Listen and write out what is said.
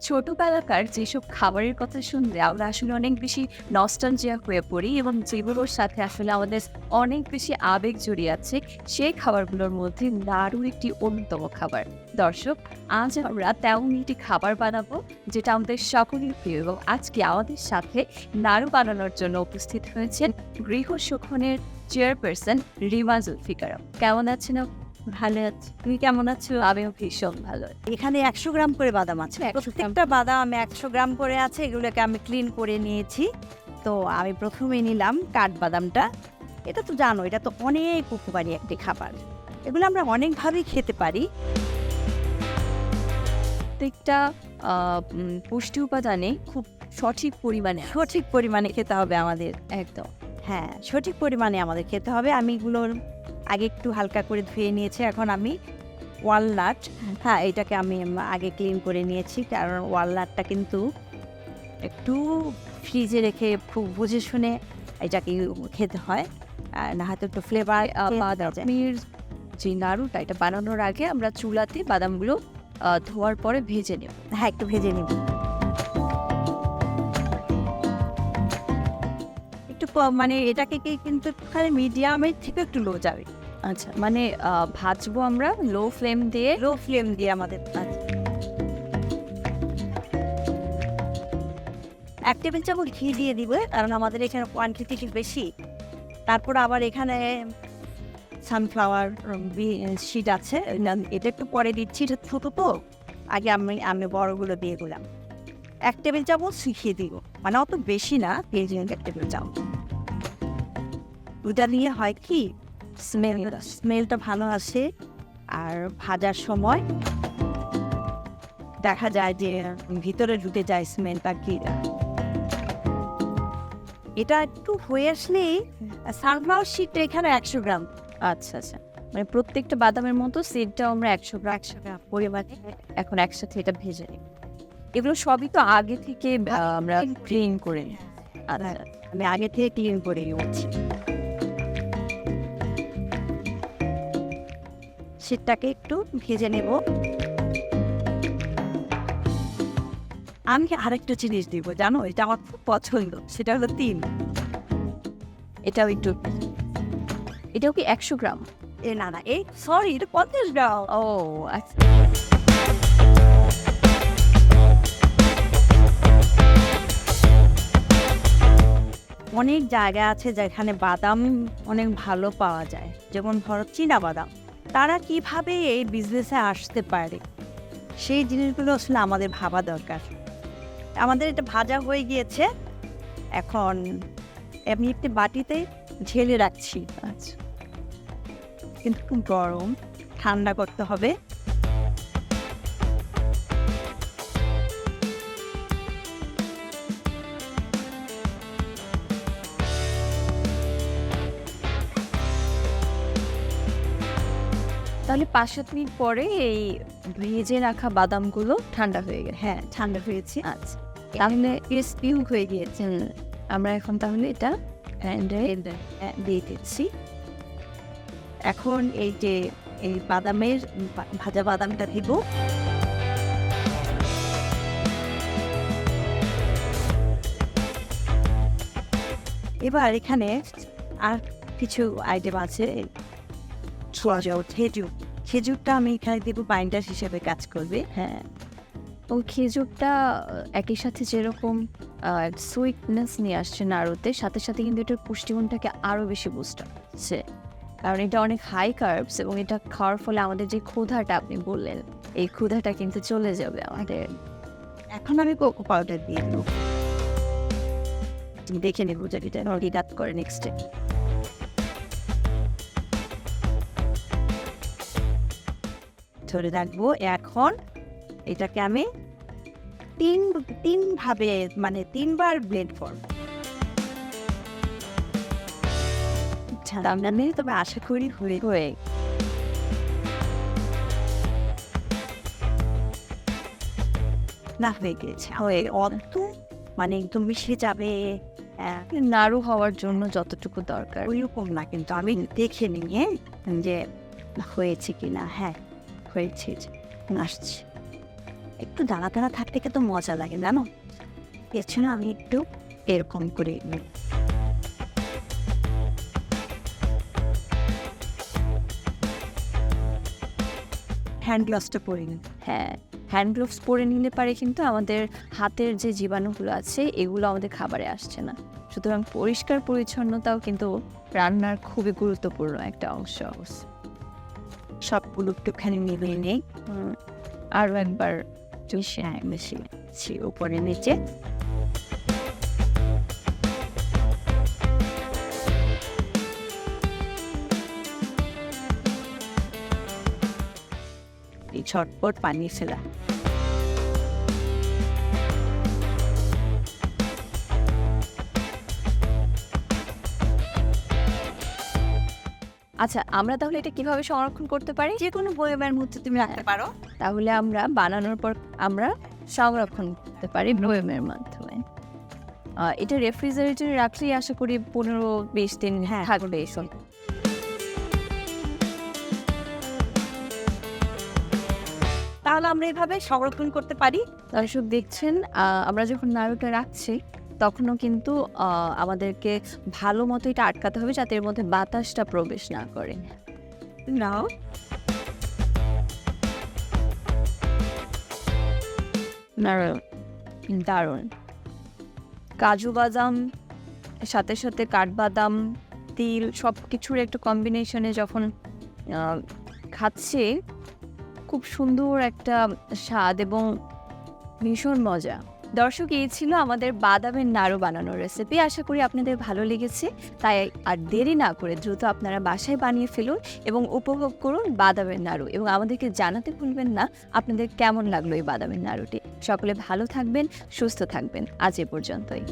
ছোটবেলাকার যেসব খাবারের কথা শুনলে আমরা আসলে অনেক বেশি নস্টালজিয়া হয়ে পড়ি এবং যেগুলোর সাথে আসলে আমাদের অনেক বেশি আবেগ জড়িয়ে আছে, সেই খাবারগুলোর মধ্যে নাড়ু একটি অন্যতম খাবার। দর্শক, আজ আমরা তেমন একটি খাবার বানাবো যেটা আমাদের সকলের প্রিয়, এবং আজকে আমাদের সাথে নাড়ু বানানোর জন্য উপস্থিত হয়েছেন গৃহসুখনের চেয়ারপারসন রিমা জুলফিকার। কেমন আছেন আপনি? ভালো আছি। তুমি কেমন আছো? আমিও ভীষণ ভালো। এখানে 100 গ্রাম করে বাদাম আছে। 100 গ্রাম। প্রত্যেকটা বাদাম 100 গ্রাম করে আছে। এগুলোকে আমি ক্লিন করে নিয়েছি। তো আমি প্রথমে নিলাম কাঠবাদামটা। এটা তো জানো, এটা তো অনেক উপকারী একটি খাবার। এগুলো আমরা অনেকভাবেই খেতে পারি। প্রত্যেকটা পুষ্টি উপাদানে খুব সঠিক পরিমাণে সঠিক পরিমাণে খেতে হবে আমাদের। একদম। হ্যাঁ, সঠিক পরিমাণে আমাদের খেতে হবে। আমি এগুলোর আগে একটু হালকা করে ধুয়ে নিয়েছি। এখন আমি ওয়ালনাট, এটাকে আমি আগে ক্লিন করে নিয়েছি, কারণ ওয়ালনাটটা কিন্তু একটু ফ্রিজে রেখে খুব বুঝে শুনে এটাকে খেতে হয়, আর না হয়তো একটু ফ্লেভার বাদামের যে নাড়ুটা, এটা বানানোর আগে আমরা চুলাতে বাদামগুলো ধোয়ার পরে ভেজে নেব। হ্যাঁ, একটু ভেজে নিব। একটু মানে এটাকে কিন্তু একটুখানি মিডিয়ামের থেকে একটু লো যাবে। আচ্ছা, মানে ভাজবো আমরা লো ফ্লেম দিয়ে। লো ফ্লেম দিয়ে আমাদের। আচ্ছা, 1 টেবিল চামচ ঘি দিয়ে দিব, কারণ আমাদের এখানে কোয়ান্টিটি বেশি। তারপর আবার এখানে সানফ্লাওয়ার শিট আছে, এটা একটু পরে দিচ্ছি, এটা ছোটো তো। আগে আমি বড়গুলো দিয়ে দিলাম। 1 টেবিল চামচ শিখিয়ে দিব, মানে অত বেশি না, 1 টেবিল চামচ। ওটা দিয়ে হয় কি, স্মেলটা ভালো আসে, আর ভাজার সময় দেখা যায় যে ভিতরে ঢুকে যায় স্মেলটা। কি এটা একটু হয়ে আসলেই সানফ্লাওয়ার শিটটা এখানে 100 গ্রাম। আচ্ছা আচ্ছা, মানে প্রত্যেকটা বাদামের মতো সিডটাও আমরা 100 গ্রাম 100 গ্রাম পরিমাণে এখন একসাথে এটা ভেজে নিই। এগুলো সবই তো আগে থেকে আমরা ক্লিন করে নিই। আচ্ছা, আমি আগে থেকে ক্লিন করে নিচ্ছি। শিটটাকে একটু ভেজে নেব। আমি আরেকটা জিনিস দিব, জানো, এটা আমার খুব পছন্দ, সেটা হলো তিল। এটাও একটু, এটাও কি 100 গ্রাম? না, সরি, এটা 50 গ্রাম। ও আচ্ছা। অনেক জায়গা আছে যেখানে বাদাম অনেক ভালো পাওয়া যায়, যেমন ধরো চীনা বাদাম। তারা কিভাবে এই বিজনেসে আসতে পারে, সেই জিনিসগুলো আসলে আমাদের ভাবা দরকার। আমাদের এটা ভাজা হয়ে গিয়েছে, এখন আমি একটি বাটিতে ঢেলে রাখছি। আচ্ছা, কিন্তু খুব গরম, ঠান্ডা করতে হবে। তাহলে 5-7 মিনিট পরে এই ভেজে রাখা বাদামগুলো ঠান্ডা হয়ে গেছে। হ্যাঁ, ঠান্ডা হয়েছে। আচ্ছা, তাহলে ক্রিস্পিও হয়ে গিয়েছে। আমরা এখন তাহলে এটা দিয়ে দিচ্ছি। এখন এই যে এই বাদামের ভাজা বাদামটা দিব। এবার এখানে আর কিছু আইটেম আছে। খেজুরটা আমি এখানে দিব, বাইন্ডার হিসেবে কাজ করবে। হ্যাঁ, ও খেজুরটা একই সাথে যেরকম সুইটনেস নিয়ে আসছে নাড়ুতে, সাথে সাথে কিন্তু এটার পুষ্টিগুণটাকে আরও বেশি বুস্ট হচ্ছে, কারণ এটা অনেক হাই কার্বস, এবং এটা খাওয়ার ফলে আমাদের যে ক্ষুধাটা আপনি বললেন, এই ক্ষুধাটা কিন্তু চলে যাবে আমাদের। এখন আমি কোকো পাউডার দিয়ে দেবো। দেখে নেবো যে এটা রিডাক্ট করে নেক্সটে। ধরে রাখবো। এখন এটাকে আমি তিনভাবে, মানে 3বার ব্লেন্ড করব। ঠান্ডা নেই, তবে আশা করি হয়ে না, হয়ে গেছে। অত মানে একদম মিশে যাবে নাড়ু হওয়ার জন্য যতটুকু দরকার ওইরকম না, কিন্তু আমি দেখে নিয়ে যে হয়েছে কিনা। হ্যাঁ, হয়েছে, আসছে। একটু দানা দানা থাকতে কিন্তু মজা লাগে, জানো। পেছনে আমি একটু এরকম করে নিই। হ্যান্ড গ্লাভসটা পরে নিই। হ্যাঁ, হ্যান্ড গ্লোভস পরে নিলে পারে কিন্তু আমাদের হাতের যে জীবাণুগুলো আছে এগুলো আমাদের খাবারে আসছে না। সুতরাং পরিষ্কার পরিচ্ছন্নতাও কিন্তু রান্নার খুবই গুরুত্বপূর্ণ একটা অংশ। সবগুলো একটুখানি মিলিয়ে নেই। আরও একবার বেশি উপরে নিচে। এই ঝটপট পানি ফেলা। আচ্ছা, আমরা তাহলে এটা কিভাবে সংরক্ষণ করতে পারি? যে কোনো বয়মের মধ্যে তুমি রাখতে পারো। তাহলে আমরা বানানোর পর আমরা সংরক্ষণ করতে পারি বয়মের মাধ্যমে। এটা রেফ্রিজারেটরে রাখলেই আশা করি 15-20 দিন থাকবে এসব। তাহলে আমরা এভাবে সংরক্ষণ করতে পারি। দর্শক দেখছেন, আমরা যখন নাড়ুটা রাখছি তখনও কিন্তু আমাদেরকে ভালো মতো এটা আটকাতে হবে যাতে এর মধ্যে বাতাসটা প্রবেশ না করে। নাও। দারুণ। কাজু বাদাম সাথে সাথে কাঠবাদাম, তিল সব কিছুর একটা কম্বিনেশনে যখন খাচ্ছি খুব সুন্দর একটা স্বাদ এবং ভীষণ মজা। দর্শক, এই ছিল আমাদের বাদামের নাড়ু বানানোর রেসিপি। আশা করি আপনাদের ভালো লেগেছে। তাই আর দেরি না করে দ্রুত আপনারা বাসায় বানিয়ে ফেলুন এবং উপভোগ করুন বাদামের নাড়ু, এবং আমাদেরকে জানাতে ভুলবেন না আপনাদের কেমন লাগলো এই বাদামের নাড়ুটি। সকলে ভালো থাকবেন, সুস্থ থাকবেন। আজ এ পর্যন্তই।